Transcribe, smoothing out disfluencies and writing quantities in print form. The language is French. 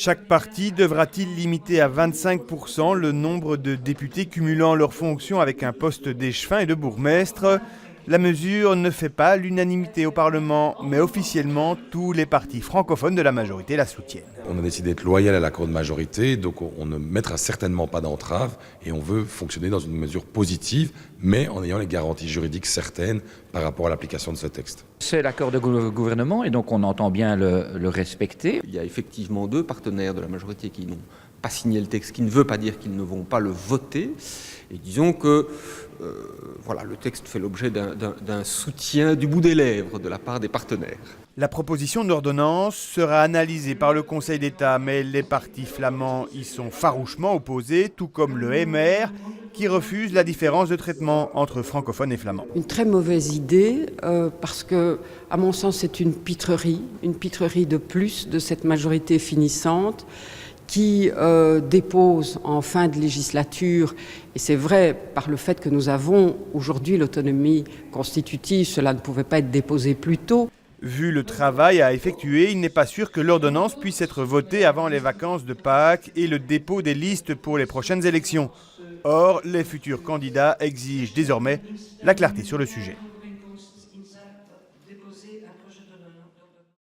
Chaque parti devra-t-il limiter à 25% le nombre de députés cumulant leurs fonctions avec un poste d'échevin et de bourgmestre? La mesure ne fait pas l'unanimité au Parlement, mais officiellement, tous les partis francophones de la majorité la soutiennent. On a décidé d'être loyal à l'accord de majorité, donc on ne mettra certainement pas d'entrave et on veut fonctionner dans une mesure positive, mais en ayant les garanties juridiques certaines par rapport à l'application de ce texte. C'est l'accord de gouvernement et donc on entend bien le respecter. Il y a effectivement deux partenaires de la majorité qui n'ont pas signé le texte, qui ne veut pas dire qu'ils ne vont pas le voter. Et disons que le texte fait l'objet d'un soutien du bout des lèvres de la part des partenaires. La proposition d'ordonnance sera analysée par le Conseil d'État, mais les partis flamands y sont farouchement opposés, tout comme le MR, qui refuse la différence de traitement entre francophones et flamands. Une très mauvaise idée, parce que, à mon sens, c'est une pitrerie de plus de cette majorité finissante qui dépose en fin de législature, et c'est vrai, par le fait que nous avons aujourd'hui l'autonomie constitutive, cela ne pouvait pas être déposé plus tôt. Vu le travail à effectuer, il n'est pas sûr que l'ordonnance puisse être votée avant les vacances de Pâques et le dépôt des listes pour les prochaines élections. Or, les futurs candidats exigent désormais la clarté sur le sujet.